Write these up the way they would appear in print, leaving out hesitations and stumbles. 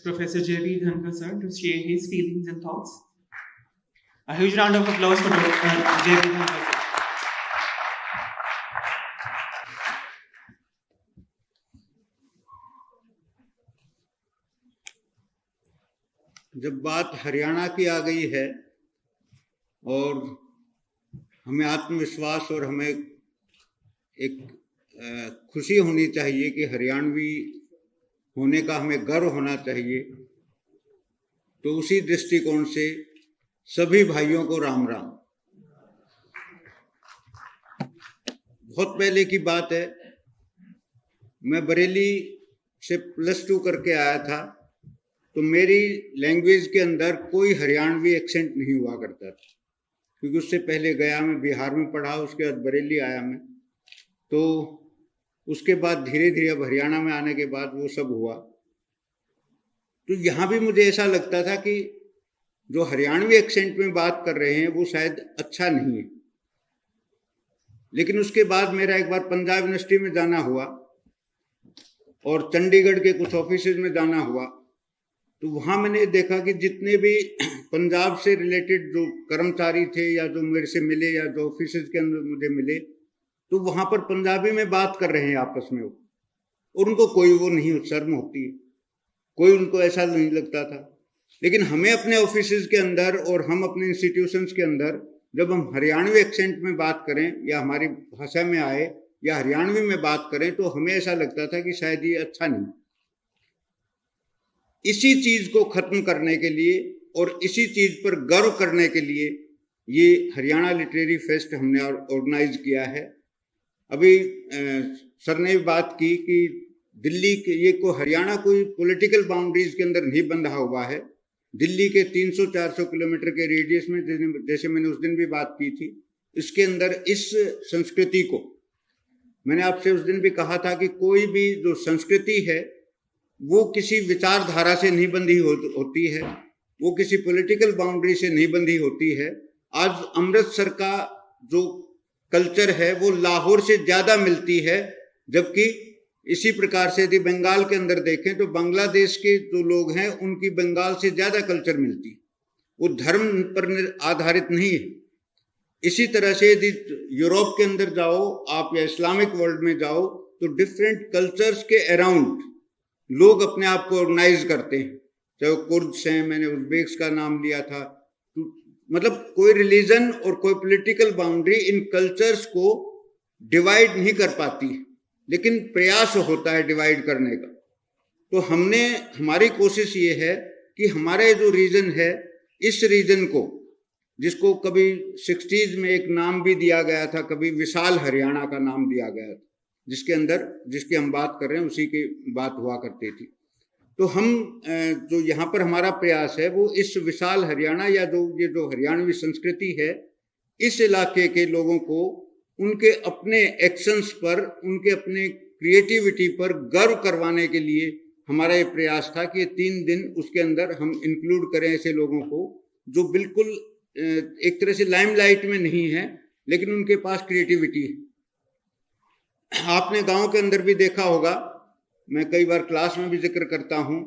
Professor J.B. Dhankar sir to share his feelings and thoughts. A huge round of applause for J.B. Dhankar sir. जब बात हरियाणा की आ गई है और हमें आत्मविश्वास और हमें एक खुशी होनी चाहिए कि हरियाणवी होने का हमें गर्व होना चाहिए, तो उसी दृष्टिकोण से सभी भाइयों को राम राम। बहुत पहले की बात है, मैं बरेली से +2 करके आया था, तो मेरी लैंग्वेज के अंदर कोई हरियाणवी एक्सेंट नहीं हुआ करता था, क्योंकि उससे पहले गया मैं बिहार में पढ़ा, उसके बाद बरेली आया मैं, तो उसके बाद धीरे धीरे अब हरियाणा में आने के बाद वो सब हुआ। तो यहाँ भी मुझे ऐसा लगता था कि जो हरियाणवी एक्सेंट में बात कर रहे हैं वो शायद अच्छा नहीं है। लेकिन उसके बाद मेरा एक बार पंजाब यूनिवर्सिटी में जाना हुआ और चंडीगढ़ के कुछ ऑफिसेज में जाना हुआ, तो वहाँ मैंने देखा कि जितने भी पंजाब से रिलेटेड जो कर्मचारी थे या जो मेरे से मिले या जो ऑफिसेज के अंदर मुझे मिले, तो वहाँ पर पंजाबी में बात कर रहे हैं आपस में, और उनको कोई वो नहीं शर्म होती, कोई उनको ऐसा नहीं लगता था। लेकिन हमें अपने ऑफिसेज के अंदर और हम अपने इंस्टीट्यूशंस के अंदर जब हम हरियाणवी एक्सेंट में बात करें या हमारी भाषा में आए या हरियाणवी में बात करें, तो हमें ऐसा लगता था कि शायद ये अच्छा नहीं। इसी चीज को खत्म करने के लिए और इसी चीज पर गर्व करने के लिए ये हरियाणा लिटरेरी फेस्ट हमने ऑर्गेनाइज किया है। अभी सर ने बात की कि दिल्ली के ये को हरियाणा कोई पॉलिटिकल बाउंड्रीज के अंदर नहीं बंधा हुआ है। दिल्ली के 300-400 किलोमीटर के रेडियस में, जैसे मैंने उस दिन भी बात की थी, इसके अंदर इस संस्कृति को, मैंने आपसे उस दिन भी कहा था कि कोई भी जो संस्कृति है वो किसी विचारधारा से नहीं बंधी होती है, वो किसी पॉलिटिकल बाउंड्री से नहीं बंधी होती है। आज अमृतसर का जो कल्चर है वो लाहौर से ज्यादा मिलती है, जबकि इसी प्रकार से यदि बंगाल के अंदर देखें तो बांग्लादेश के जो लोग हैं उनकी बंगाल से ज्यादा कल्चर मिलती है, वो धर्म पर आधारित नहीं है। इसी तरह से यदि यूरोप के अंदर जाओ आप या इस्लामिक वर्ल्ड में जाओ, तो डिफरेंट कल्चर्स के अराउंड लोग अपने आप को ऑर्गेनाइज करते हैं, चाहे वो कुर्द्स हैं, मैंने उज़्बेक्स का नाम लिया था, तो मतलब कोई रिलीजन और कोई पॉलिटिकल बाउंड्री इन कल्चर्स को डिवाइड नहीं कर पाती, लेकिन प्रयास होता है डिवाइड करने का। तो हमारी कोशिश ये है कि हमारे जो रीजन है, इस रीजन को, जिसको कभी 60s में एक नाम भी दिया गया था, कभी विशाल हरियाणा का नाम दिया गया था, जिसकी हम बात कर रहे हैं उसी की बात हुआ करती थी। तो हम जो यहाँ पर हमारा प्रयास है वो इस विशाल हरियाणा या ये जो हरियाणवी संस्कृति है, इस इलाके के लोगों को उनके अपने एक्शंस पर, उनके अपने क्रिएटिविटी पर गर्व करवाने के लिए हमारा ये प्रयास था कि 3 दिन उसके अंदर हम इंक्लूड करें ऐसे लोगों को जो बिल्कुल एक तरह से लाइमलाइट में नहीं है, लेकिन उनके पास क्रिएटिविटी है। आपने गांव के अंदर भी देखा होगा, मैं कई बार क्लास में भी जिक्र करता हूं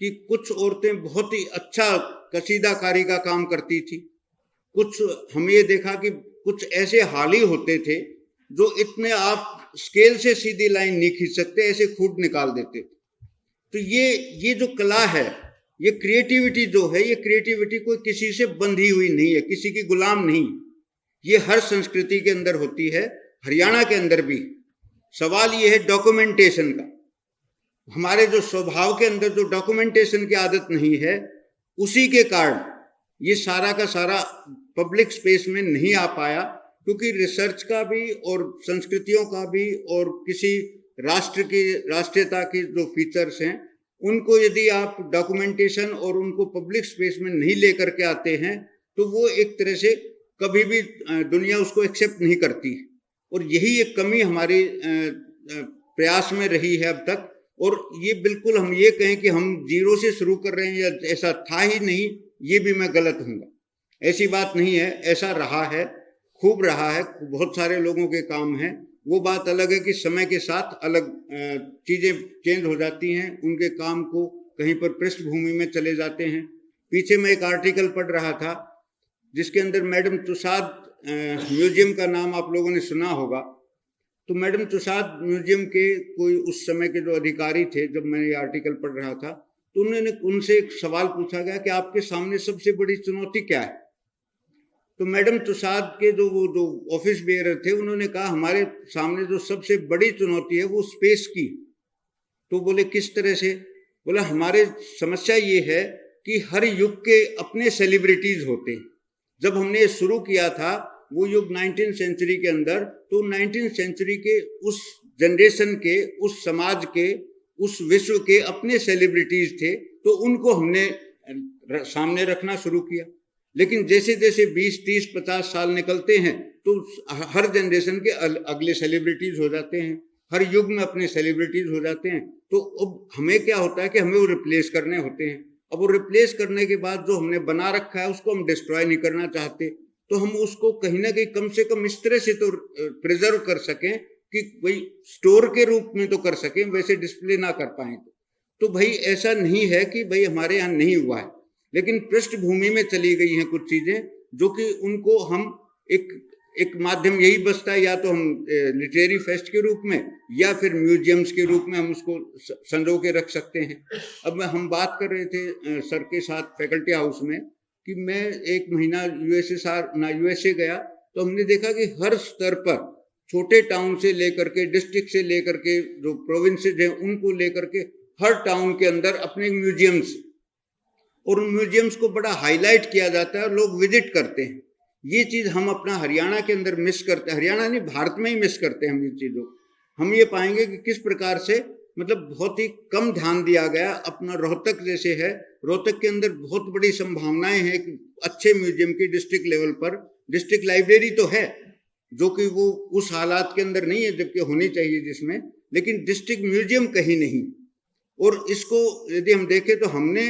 कि कुछ औरतें बहुत ही अच्छा कसीदाकारी का काम करती थी। कुछ हमने ये देखा कि कुछ ऐसे हाली होते थे जो इतने आप स्केल से सीधी लाइन नहीं खींच सकते, ऐसे खूब निकाल देते थे। तो ये जो कला है, ये क्रिएटिविटी जो है, ये क्रिएटिविटी कोई किसी से बंधी हुई नहीं है, किसी की गुलाम नहीं, ये हर संस्कृति के अंदर होती है, हरियाणा के अंदर भी। सवाल ये है डॉक्यूमेंटेशन का। हमारे जो स्वभाव के अंदर जो डॉक्यूमेंटेशन की आदत नहीं है, उसी के कारण ये सारा का सारा पब्लिक स्पेस में नहीं आ पाया, क्योंकि रिसर्च का भी और संस्कृतियों का भी और किसी राष्ट्र की राष्ट्रीयता के जो फीचर्स हैं, उनको यदि आप डॉक्यूमेंटेशन और उनको पब्लिक स्पेस में नहीं लेकर के आते हैं, तो वो एक तरह से कभी भी दुनिया उसको एक्सेप्ट नहीं करती। और यही एक कमी हमारी प्रयास में रही है अब तक। और ये बिल्कुल हम ये कहें कि हम जीरो से शुरू कर रहे हैं या ऐसा था ही नहीं, ये भी मैं गलत हूँगा। ऐसी बात नहीं है, ऐसा रहा है, खूब रहा है, बहुत सारे लोगों के काम हैं। वो बात अलग है कि समय के साथ अलग चीजें चेंज हो जाती हैं, उनके काम को कहीं पर पृष्ठभूमि में चले जाते हैं। पीछे मैं एक आर्टिकल पढ़ रहा था जिसके अंदर मैडम तुसाद म्यूजियम का नाम आप लोगों ने सुना होगा। तो मैडम तुसाद म्यूजियम के कोई उस समय के जो अधिकारी थे, जब मैंने ये आर्टिकल पढ़ रहा था, तो उन्होंने उनसे एक सवाल पूछा गया कि आपके सामने सबसे बड़ी चुनौती क्या है। तो मैडम तुसाद के जो ऑफिस बेयरर थे, उन्होंने कहा हमारे सामने जो सबसे बड़ी चुनौती है वो स्पेस की। तो बोले किस तरह से? बोला हमारे समस्या ये है कि हर युग के अपने सेलिब्रिटीज होते हैं। जब हमने शुरू किया था वो युग 19th सेंचुरी के अंदर, तो 19th सेंचुरी के उस जनरेशन के, उस समाज के, उस विश्व के अपने सेलिब्रिटीज थे, तो उनको हमने सामने रखना शुरू किया। लेकिन जैसे जैसे 20, 30, 50 साल निकलते हैं तो हर जनरेशन के अगले सेलिब्रिटीज हो जाते हैं, हर युग में अपने सेलिब्रिटीज हो जाते हैं। तो अब हमें क्या होता है कि हमें वो रिप्लेस करने होते हैं। अब वो रिप्लेस करने के बाद जो हमने बना रखा है उसको हम डिस्ट्रॉय नहीं करना चाहते, तो हम उसको कहीं ना कहीं कम से कम इस तरह से तो प्रिजर्व कर सकें कि भाई स्टोर के रूप में तो कर सकें, वैसे डिस्प्ले ना कर पाए। तो भाई ऐसा नहीं है कि भाई हमारे यहाँ नहीं हुआ है, लेकिन पृष्ठभूमि में चली गई हैं कुछ चीजें जो कि उनको हम एक माध्यम यही बचता है, या तो हम लिटरेरी फेस्ट के रूप में या फिर म्यूजियम्स के रूप में हम उसको संजो के रख सकते हैं। अब हम बात कर रहे थे सर के साथ फैकल्टी हाउस में कि मैं एक महीना यूएसए गया, तो हमने देखा कि हर स्तर पर छोटे टाउन से लेकर के, डिस्ट्रिक्ट से लेकर के, जो प्रोविंसेज हैं उनको लेकर के, हर टाउन के अंदर अपने म्यूजियम्स, और उन म्यूजियम्स को बड़ा हाईलाइट किया जाता है और लोग विजिट करते हैं। ये चीज हम अपना हरियाणा के अंदर मिस करते हैं, हरियाणा नहीं भारत में ही मिस करते हैं हम ये चीजों। हम ये पाएंगे कि किस प्रकार से मतलब बहुत ही कम ध्यान दिया गया। अपना रोहतक जैसे है, रोहतक के अंदर बहुत बड़ी संभावनाएं हैं कि अच्छे म्यूजियम की डिस्ट्रिक्ट लेवल पर, डिस्ट्रिक्ट लाइब्रेरी तो है जो कि वो उस हालात के अंदर नहीं है जबकि होनी चाहिए जिसमें, लेकिन डिस्ट्रिक्ट म्यूजियम कहीं नहीं। और इसको यदि हम देखें तो हमने,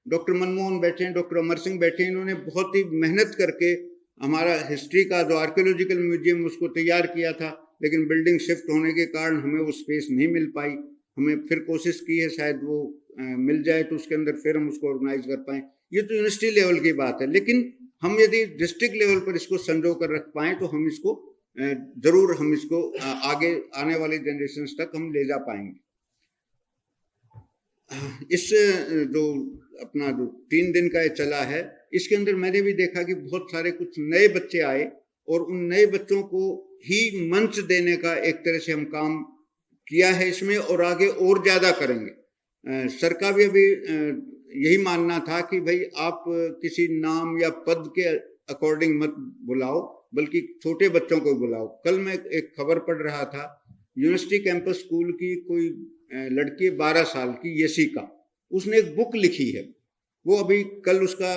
डॉक्टर मनमोहन बैठे हैं, डॉक्टर अमर सिंह बैठे हैं, इन्होंने बहुत ही मेहनत करके हमारा हिस्ट्री का जो आर्कियोलॉजिकल म्यूजियम उसको तैयार किया था, लेकिन बिल्डिंग शिफ्ट होने के कारण हमें वो स्पेस नहीं मिल पाई। हमें फिर कोशिश की है, शायद वो मिल जाए तो उसके अंदर फिर हम उसको ऑर्गेनाइज कर पाएं। ये तो यूनिवर्सिटी लेवल की बात है, लेकिन हम यदि डिस्ट्रिक्ट लेवल पर इसको संजो कर रख पाएं तो हम इसको जरूर हम इसको आगे आने वाली जनरेशन तक हम ले जा पाएंगे। इस जो अपना जो 3 दिन का ये चला है, इसके अंदर मैंने भी देखा कि बहुत सारे कुछ नए बच्चे आए और उन नए बच्चों को ही मंच देने का एक तरह से हम काम किया है इसमें, और आगे और ज्यादा करेंगे। सर का भी अभी यही मानना था कि भाई आप किसी नाम या पद के अकॉर्डिंग मत बुलाओ, बल्कि छोटे बच्चों को बुलाओ। कल मैं एक खबर पढ़ रहा था, यूनिवर्सिटी कैंपस स्कूल की कोई लड़की 12 साल की, यशिका, उसने एक बुक लिखी है। वो अभी कल उसका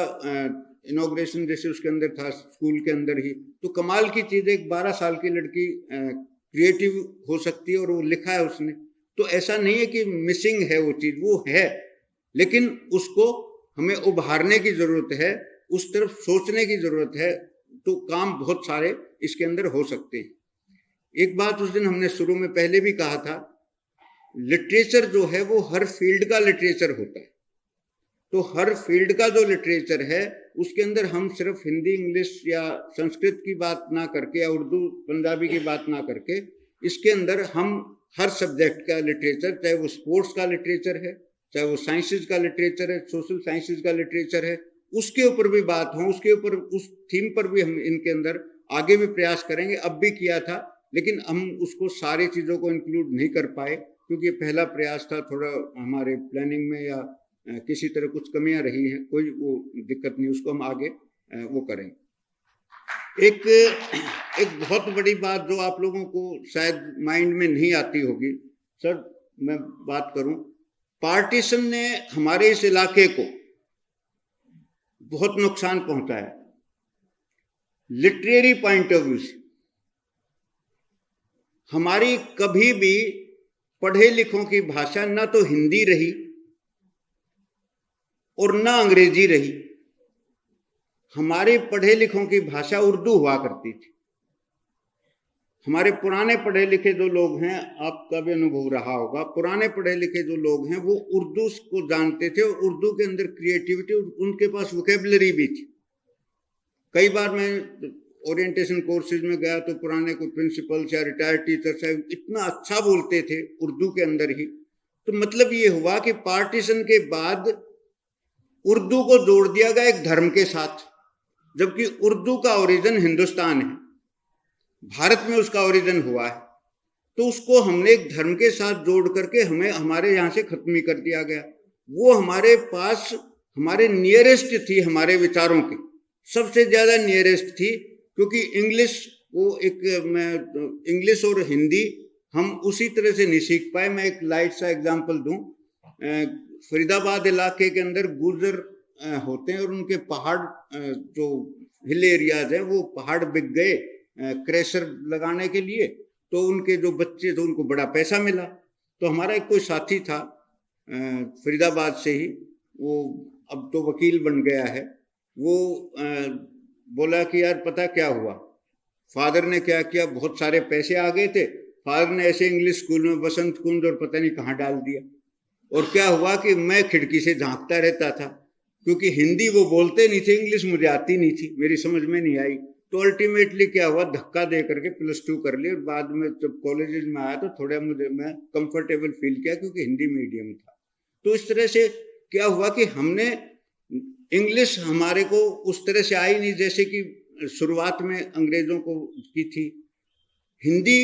इनॉग्रेशन जैसे उसके अंदर था स्कूल के अंदर ही। तो कमाल की चीज है, एक 12 साल की लड़की क्रिएटिव हो सकती है और वो लिखा है उसने। तो ऐसा नहीं है कि मिसिंग है वो चीज, वो है, लेकिन उसको हमें उभारने की जरूरत है, उस तरफ सोचने की जरूरत है। तो काम बहुत सारे इसके अंदर हो सकते हैं। एक बात उस दिन हमने शुरू में पहले भी कहा था, लिटरेचर जो है वो हर फील्ड का लिटरेचर होता है। तो हर फील्ड का जो लिटरेचर है उसके अंदर हम सिर्फ हिंदी, इंग्लिश या संस्कृत की बात ना करके या उर्दू, पंजाबी की बात ना करके, इसके अंदर हम हर सब्जेक्ट का लिटरेचर, चाहे वो स्पोर्ट्स का लिटरेचर है, चाहे वो साइंसेज का लिटरेचर है, सोशल साइंसेज का लिटरेचर है, उसके ऊपर भी बात हो, उसके ऊपर, उस थीम पर भी हम इनके अंदर आगे भी प्रयास करेंगे। अब भी किया था, लेकिन हम उसको सारी चीज़ों को इंक्लूड नहीं कर पाए क्योंकि पहला प्रयास था, थोड़ा हमारे प्लानिंग में या किसी तरह कुछ कमियां रही हैं, कोई वो दिक्कत नहीं, उसको हम आगे वो करेंगे। एक बहुत बड़ी बात जो आप लोगों को शायद माइंड में नहीं आती होगी, सर मैं बात करूं, पार्टीशन ने हमारे इस इलाके को बहुत नुकसान पहुंचाया लिटरेरी पॉइंट ऑफ व्यू से। हमारी कभी भी पढ़े लिखों की भाषा ना तो हिंदी रही और ना अंग्रेजी रही। हमारे पढ़े लिखों की भाषा उर्दू हुआ करती थी। हमारे पुराने पढ़े लिखे जो लोग हैं, आपका भी अनुभव रहा होगा, पुराने पढ़े लिखे जो लोग हैं वो उर्दू को जानते थे और उर्दू के अंदर क्रिएटिविटी, उनके पास वोकेबलरी भी थी। कई बार मैं ओरिएंटेशन कोर्सेज में गया तो पुराने कोई प्रिंसिपल्स या रिटायर्ड टीचर्स है इतना अच्छा बोलते थे उर्दू के अंदर ही। तो मतलब ये हुआ कि पार्टीशन के बाद उर्दू को जोड़ दिया गया एक धर्म के साथ, जबकि उर्दू का ओरिजिन हिंदुस्तान है, भारत में उसका ओरिजिन हुआ है। तो उसको हमने एक धर्म के साथ जोड़ करके हमें हमारे यहाँ से खत्म ही कर दिया गया। वो हमारे पास हमारे नियरेस्ट थी, हमारे विचारों के सबसे ज्यादा नियरेस्ट थी, क्योंकि इंग्लिश इंग्लिश और हिंदी हम उसी तरह से नहीं सीख पाए। मैं एक लाइट सा एग्जांपल दूं, फरीदाबाद इलाके के अंदर गुर्जर होते हैं और उनके पहाड़ जो हिल एरियाज है वो पहाड़ बिक गए क्रेशर लगाने के लिए, तो उनके जो बच्चे थे उनको बड़ा पैसा मिला। तो हमारा एक कोई साथी था फरीदाबाद से ही, वो अब तो वकील बन गया है, वो बोला कि यार पता क्या हुआ, फादर ने क्या किया, बहुत सारे पैसे आ गए थे, फादर ने ऐसे इंग्लिश स्कूल में बसंत कुंज और पता नहीं कहाँ डाल दिया। और क्या हुआ कि मैं खिड़की से झांकता रहता था, क्योंकि हिंदी वो बोलते नहीं थे, इंग्लिश मुझे आती नहीं थी, मेरी समझ में नहीं आई। तो अल्टीमेटली क्या हुआ, धक्का दे करके +2 कर ली, और बाद में जब कॉलेज में आया तो थोड़ा मैं कंफर्टेबल फील किया, क्योंकि हिंदी मीडियम था। तो इस तरह से क्या हुआ कि हमने इंग्लिश हमारे को उस तरह से आई नहीं जैसे कि शुरुआत में अंग्रेजों को की थी। हिंदी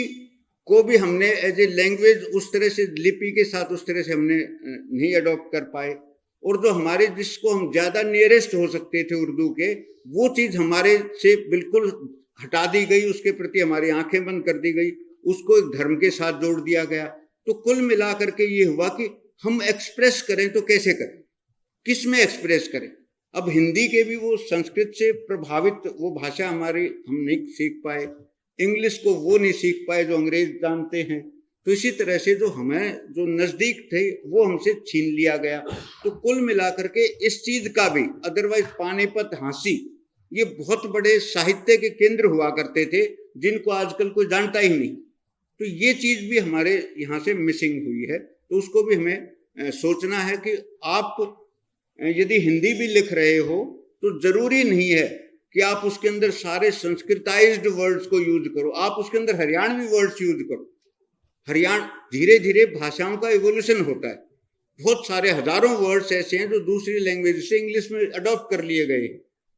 को भी हमने एज ए लैंग्वेज उस तरह से लिपि के साथ उस तरह से हमने नहीं अडॉप्ट कर पाए, और जो हमारे जिसको हम ज्यादा नियरेस्ट हो सकते थे उर्दू के, वो चीज हमारे से बिल्कुल हटा दी गई, उसके प्रति हमारी आंखें बंद कर दी गई, उसको एक धर्म के साथ जोड़ दिया गया। तो कुल मिलाकर के ये हुआ कि हम एक्सप्रेस करें तो कैसे करें, किस में एक्सप्रेस करें। अब हिंदी के भी वो संस्कृत से प्रभावित वो भाषा हमारी हम नहीं सीख पाए, इंग्लिश को वो नहीं सीख पाए जो अंग्रेज जानते हैं। तो इसी तरह से जो हमें जो नजदीक थे वो हमसे छीन लिया गया। तो कुल मिलाकर के इस चीज का भी, अदरवाइज पानीपत हांसी ये बहुत बड़े साहित्य के केंद्र हुआ करते थे जिनको आजकल कोई जानता ही नहीं। तो ये चीज भी हमारे यहाँ से मिसिंग हुई है। तो उसको भी हमें सोचना है कि आप यदि हिंदी भी लिख रहे हो तो जरूरी नहीं है कि आप उसके अंदर सारे संस्कृताइज्ड वर्ड्स को यूज करो, आप उसके अंदर हरियाणवी वर्ड्स यूज करो। धीरे धीरे भाषाओं का इवोल्यूशन होता है, बहुत सारे हजारों वर्ड्स ऐसे हैं जो दूसरी लैंग्वेज से इंग्लिश में अडॉप्ट कर लिए गए।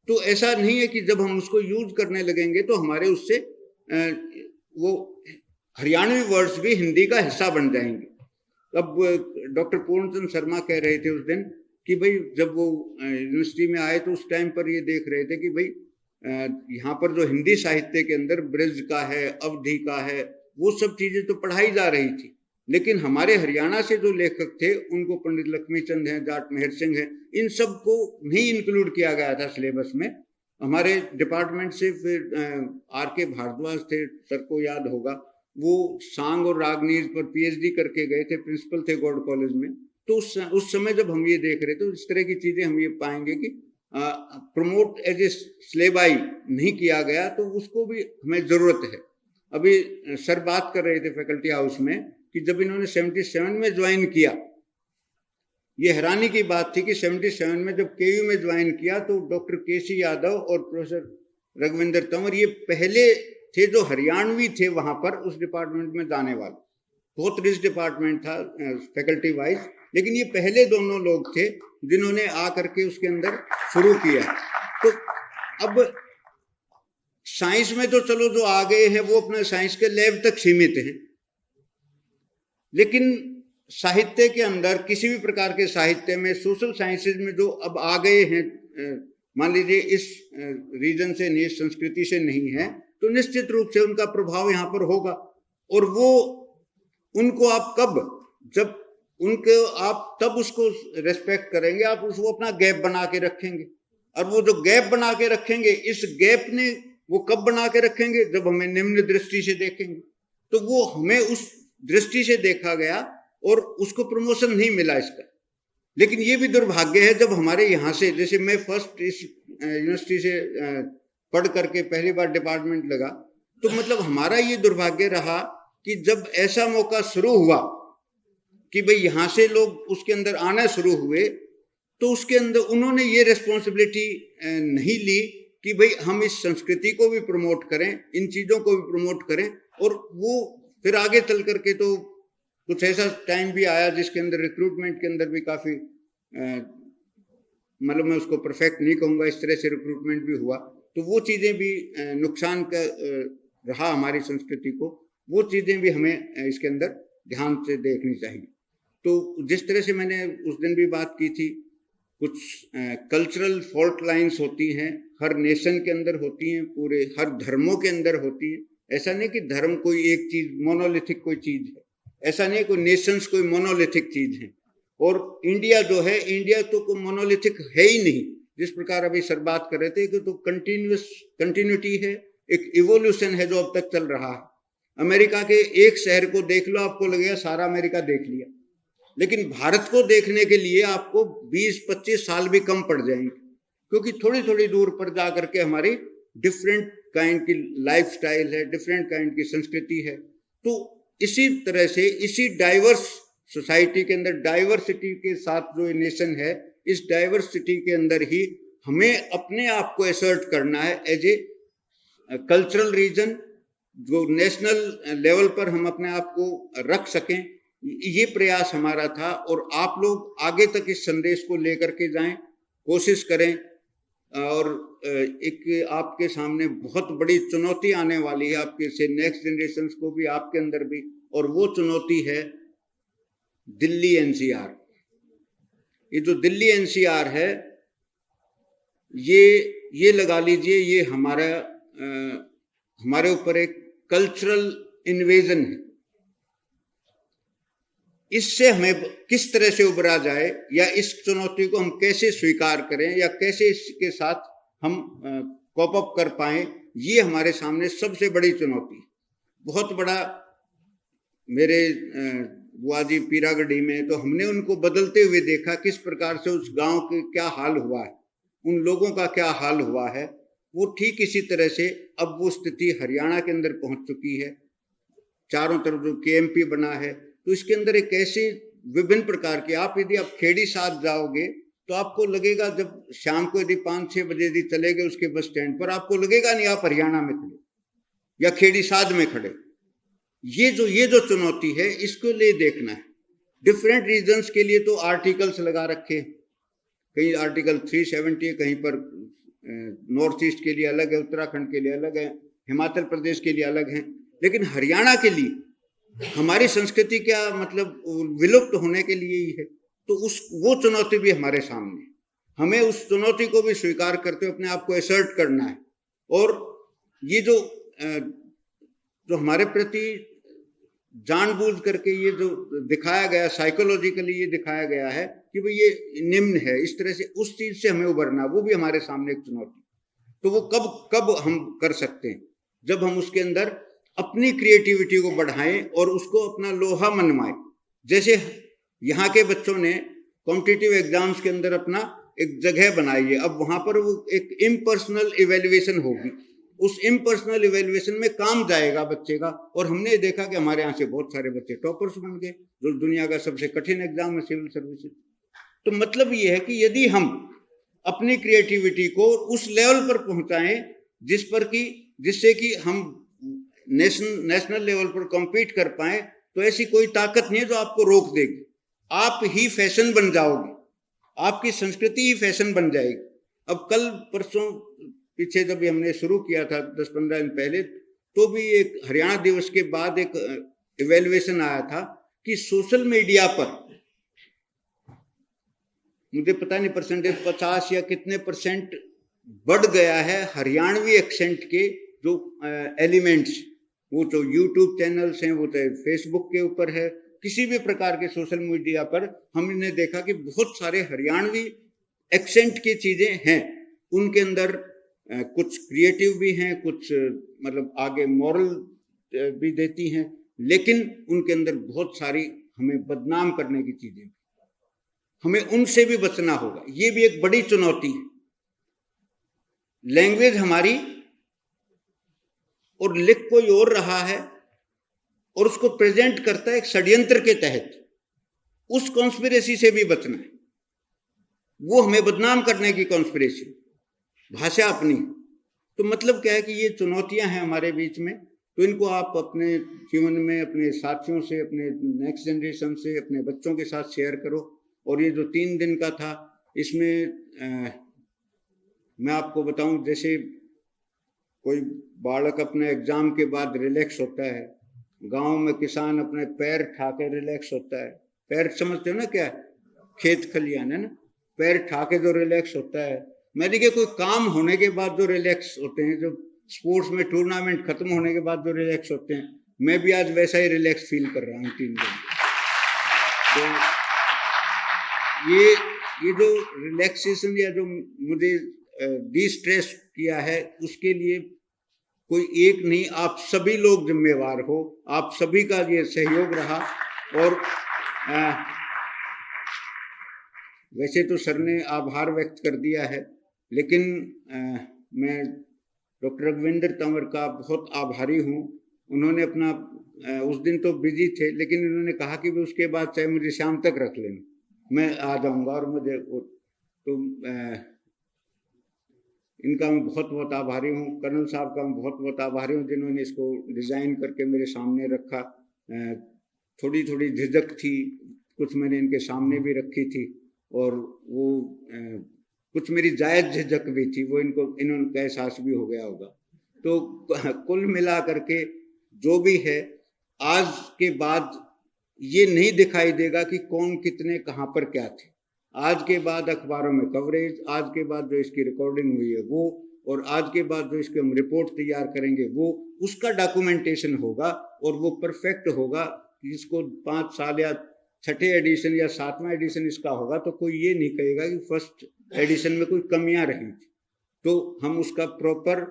तो ऐसा नहीं है कि जब हम उसको यूज करने लगेंगे तो हमारे उससे वो हरियाणवी वर्ड्स भी हिंदी का हिस्सा बन जाएंगे। अब डॉक्टर पूर्णचंद शर्मा कह रहे थे उस दिन कि भाई जब वो यूनिवर्सिटी में आए तो उस टाइम पर ये देख रहे थे कि भाई यहाँ पर जो हिंदी साहित्य के अंदर ब्रज का है, अवधि का है, वो सब चीजें तो पढ़ाई जा रही थी, लेकिन हमारे हरियाणा से जो लेखक थे उनको पंडित लक्ष्मीचंद हैं, जाट मेहर सिंह हैं, इन सब को नहीं इंक्लूड किया गया था सिलेबस में। हमारे डिपार्टमेंट से फिर RK भारद्वाज थे, सर को याद होगा, वो सांग और रागनीज पर PhD करके गए थे, प्रिंसिपल थे गॉड कॉलेज में। तो उस समय जब हम ये देख रहे थे तो इस तरह की चीजें हम ये पाएंगे कि प्रमोट एज ए स्लेबाई नहीं किया गया, तो उसको भी हमें जरूरत है। अभी सर बात कर रहे थे फैकल्टी हाउस में कि जब इन्होंने 77 में ज्वाइन किया, ये हैरानी की बात थी कि 77 में जब KU में ज्वाइन किया तो डॉक्टर KC यादव और प्रोफेसर रघुविंदर तंवर ये पहले थे जो हरियाणवी थे वहां पर उस डिपार्टमेंट में जाने वाले। बहुत रिच डिपार्टमेंट था फैकल्टी वाइज, लेकिन ये पहले दोनों लोग थे जिन्होंने आकर के उसके अंदर शुरू किया। तो अब साइंस में तो चलो जो आ गए हैं वो अपने साइंस के लैब तक सीमित हैं, लेकिन साहित्य के अंदर किसी भी प्रकार के साहित्य में, सोशल साइंसेज में जो अब आ गए हैं, मान लीजिए इस रीजन से नहीं, इस संस्कृति से नहीं है, तो निश्चित रूप से उनका प्रभाव यहाँ पर होगा। और वो उनको आप जब उनको आप तब उसको रेस्पेक्ट करेंगे, आप उसको अपना गैप बना के रखेंगे। और वो जो गैप बना के रखेंगे, इस गैप ने वो कब बना के रखेंगे, जब हमें निम्न दृष्टि से देखेंगे। तो वो हमें उस दृष्टि से देखा गया और उसको प्रमोशन नहीं मिला इसका। लेकिन ये भी दुर्भाग्य है जब हमारे यहाँ से, जैसे मैं फर्स्ट इस यूनिवर्सिटी से पढ़ करके पहली बार डिपार्टमेंट लगा, तो मतलब हमारा ये दुर्भाग्य रहा कि जब ऐसा मौका शुरू हुआ कि भाई यहाँ से लोग उसके अंदर आना शुरू हुए, तो उसके अंदर उन्होंने ये रेस्पॉन्सिबिलिटी नहीं ली कि भाई हम इस संस्कृति को भी प्रमोट करें, इन चीज़ों को भी प्रमोट करें। और वो फिर आगे चल करके तो कुछ ऐसा टाइम भी आया जिसके अंदर रिक्रूटमेंट के अंदर भी काफ़ी मतलब मैं उसको परफेक्ट नहीं कहूँगा, इस तरह से रिक्रूटमेंट भी हुआ, तो वो चीज़ें भी नुकसान का रहा हमारी संस्कृति को। वो चीज़ें भी हमें इसके अंदर ध्यान से देखनी चाहिए। तो जिस तरह से मैंने उस दिन भी बात की थी, कुछ कल्चरल फॉल्ट लाइंस होती हैं, हर नेशन के अंदर होती हैं, पूरे हर धर्मों के अंदर होती हैं। ऐसा नहीं कि धर्म कोई एक चीज मोनोलिथिक कोई चीज है, ऐसा नहीं कोई नेशंस कोई मोनोलिथिक चीज है। और इंडिया जो है, इंडिया तो कोई मोनोलिथिक है ही नहीं। जिस प्रकार अभी सर बात कर रहे थे कि तो कंटिन्यूटी है, एक इवोल्यूशन है जो अब तक चल रहा है। अमेरिका के एक शहर को देख लो, आपको लगेगा सारा अमेरिका देख लिया, लेकिन भारत को देखने के लिए आपको 20-25 साल भी कम पड़ जाएंगे, क्योंकि थोड़ी थोड़ी दूर पर जा करके हमारी डिफरेंट काइंड की लाइफस्टाइल है, डिफरेंट काइंड की संस्कृति है। तो इसी तरह से इसी डाइवर्स सोसाइटी के अंदर, डाइवर्सिटी के साथ जो नेशन है, इस डाइवर्सिटी के अंदर ही हमें अपने आप को असर्ट करना है एज ए कल्चरल रीजन, जो नेशनल लेवल पर हम अपने आप को रख सकें। ये प्रयास हमारा था और आप लोग आगे तक इस संदेश को लेकर के जाएं, कोशिश करें। और एक आपके सामने बहुत बड़ी चुनौती आने वाली है, आपके से नेक्स्ट जनरेशन को भी, आपके अंदर भी, और वो चुनौती है दिल्ली एनसीआर। ये जो दिल्ली एनसीआर है, ये लगा लीजिए, ये हमारे ऊपर एक कल्चरल इन्वेजन है। इससे हमें किस तरह से उबरा जाए, या इस चुनौती को हम कैसे स्वीकार करें, या कैसे इसके साथ हम कॉप अप कर पाएं, ये हमारे सामने सबसे बड़ी चुनौती है। बहुत बड़ा, मेरे बुआ जी पीरागढ़ी में, तो हमने उनको बदलते हुए देखा, किस प्रकार से उस गांव के क्या हाल हुआ है, उन लोगों का क्या हाल हुआ है। वो ठीक इसी तरह से अब वो स्थिति हरियाणा के अंदर पहुंच चुकी है। चारों तरफ जो केएमपी बना है, तो इसके अंदर एक ऐसी विभिन्न प्रकार की, आप यदि आप खेड़ी साथ जाओगे तो आपको लगेगा, जब शाम को यदि 5-6 बजे यदि चले गए उसके बस स्टैंड पर, आपको लगेगा नहीं आप हरियाणा में खड़े या खेड़ी साथ में खड़े। ये जो चुनौती है, इसको ले देखना है। डिफरेंट रीजन्स के लिए तो आर्टिकल्स लगा रखे, कहीं आर्टिकल 370 है, कहीं पर नॉर्थ ईस्ट के लिए अलग है, उत्तराखंड के लिए अलग है, हिमाचल प्रदेश के लिए अलग है, लेकिन हरियाणा के लिए हमारी संस्कृति क्या मतलब विलुप्त होने के लिए ही है। तो वो चुनौती भी हमारे सामने, हमें उस चुनौती को भी स्वीकार करते हुए अपने आप को असर्ट करना है। और ये जो हमारे प्रति जानबूझ करके ये जो दिखाया गया, साइकोलॉजिकली ये दिखाया गया है कि भाई ये निम्न है, इस तरह से उस चीज से हमें उबरना, वो भी हमारे सामने एक चुनौती। तो वो कब हम कर सकते हैं, जब हम उसके अंदर अपनी क्रिएटिविटी को बढ़ाएं और उसको अपना लोहा मनवाएं। जैसे यहाँ के बच्चों ने कॉम्पिटिटिव एग्जाम्स के अंदर अपना एक जगह बनाई है, अब वहां पर वो एक इम्पर्सनल इवेल्युएशन होगी, उस इम्पर्सनल इवेल्युएशन में काम जाएगा बच्चे का। और हमने देखा कि हमारे यहाँ से बहुत सारे बच्चे टॉपर्स बन गए, जो दुनिया का सबसे कठिन एग्जाम है सिविल सर्विसेज। तो मतलब ये है कि यदि हम अपनी क्रिएटिविटी को उस लेवल पर पहुंचाएं जिससे कि हम नेशनल लेवल पर कॉम्पीट कर पाए, तो ऐसी कोई ताकत नहीं है जो आपको रोक देगी। आप ही फैशन बन जाओगे, आपकी संस्कृति ही फैशन बन जाएगी। अब कल परसों पीछे जब हमने शुरू किया था 10-15 दिन पहले, तो भी एक हरियाणा दिवस के बाद एक इवेल्युएशन आया था कि सोशल मीडिया पर, मुझे पता नहीं परसेंटेज 50 या कितने % बढ़ गया है हरियाणवी एक्सेंट के जो एलिमेंट्स, वो तो यूट्यूब चैनल्स हैं, वो तो फेसबुक के ऊपर है, किसी भी प्रकार के सोशल मीडिया पर हमने देखा कि बहुत सारे हरियाणवी एक्सेंट की चीजें हैं। उनके अंदर कुछ क्रिएटिव भी हैं, कुछ मतलब आगे मॉरल भी देती हैं, लेकिन उनके अंदर बहुत सारी हमें बदनाम करने की चीजें, हमें उनसे भी बचना होगा। ये भी एक बड़ी चुनौती है। लैंग्वेज हमारी और लिख कोई और रहा है और उसको प्रेजेंट करता है एक षड्यंत्र के तहत, उस कॉन्स्पिरेसी से भी बचना है। वो हमें बदनाम करने की कॉन्स्पिरेसी, भाषा अपनी। तो मतलब क्या है कि ये चुनौतियां हैं हमारे बीच में, तो इनको आप अपने जीवन में अपने साथियों से, अपने नेक्स्ट जनरेशन से, अपने बच्चों के साथ शेयर करो। और ये जो 3 दिन का था, इसमें मैं आपको बताऊं, जैसे कोई बालक अपने एग्जाम के बाद रिलैक्स होता है, गांव में किसान अपने पैर ठा के रिलैक्स होता है। पैर समझते हो ना क्या है? खेत खलियान है ना, पैर ठा के जो रिलैक्स होता है। मैं देखिए कोई काम होने के बाद जो रिलैक्स होते हैं, जो स्पोर्ट्स में टूर्नामेंट खत्म होने के बाद जो रिलैक्स होते हैं, मैं भी आज वैसा ही रिलैक्स फील कर रहा हूँ 3 दिन। तो ये जो रिलैक्सेशन या जो मुझे डी स्ट्रेस किया है, उसके लिए कोई एक नहीं, आप सभी लोग जिम्मेवार हो, आप सभी का ये सहयोग रहा। और वैसे तो सर ने आभार व्यक्त कर दिया है, लेकिन मैं डॉक्टर रघुविंदर तंवर का बहुत आभारी हूँ। उन्होंने अपना उस दिन तो बिजी थे, लेकिन उन्होंने कहा कि भी उसके बाद चाहे मुझे शाम तक रख लेना, मैं आ जाऊँगा। और मुझे तो इनका मैं बहुत बहुत आभारी हूँ। कर्नल साहब का मैं बहुत बहुत आभारी हूँ, जिन्होंने इसको डिज़ाइन करके मेरे सामने रखा। थोड़ी थोड़ी झिझक थी, कुछ मैंने इनके सामने भी रखी थी, और वो कुछ मेरी जायज़ झिझक भी थी, वो इन्होंने एहसास भी हो गया होगा। तो कुल मिला करके जो भी है, आज के बाद ये नहीं दिखाई देगा कि कौन कितने कहाँ पर क्या थे। आज के बाद अखबारों में कवरेज, आज के बाद जो इसकी रिकॉर्डिंग हुई है वो, और आज के बाद जो इसके हम रिपोर्ट तैयार करेंगे वो, उसका डॉक्यूमेंटेशन होगा और वो परफेक्ट होगा। इसको 5 साल या 6ठे एडिशन या 7वां एडिशन इसका होगा, तो कोई ये नहीं कहेगा कि फर्स्ट एडिशन में कोई कमियां रही थी। तो हम उसका प्रॉपर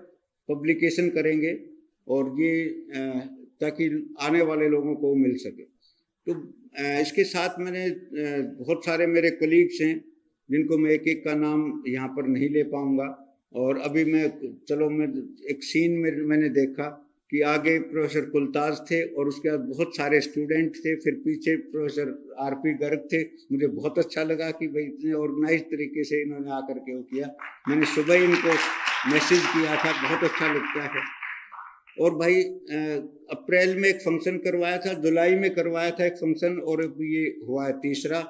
पब्लिकेशन करेंगे, और ये ताकि आने वाले लोगों को मिल सके। तो इसके साथ मैंने बहुत सारे मेरे कलीग्स हैं, जिनको मैं एक एक का नाम यहाँ पर नहीं ले पाऊँगा। और अभी मैं एक सीन में मैंने देखा कि आगे प्रोफेसर कुलताज थे, और उसके बाद बहुत सारे स्टूडेंट थे, फिर पीछे प्रोफेसर आरपी गर्ग थे। मुझे बहुत अच्छा लगा कि भाई इतने ऑर्गेनाइज तरीके से इन्होंने आकर के वो किया। मैंने सुबह इनको मैसेज किया था, बहुत अच्छा लगता है। और भाई अप्रैल में एक फंक्शन करवाया था, जुलाई में करवाया था एक फंक्शन, और ये हुआ है 3रा।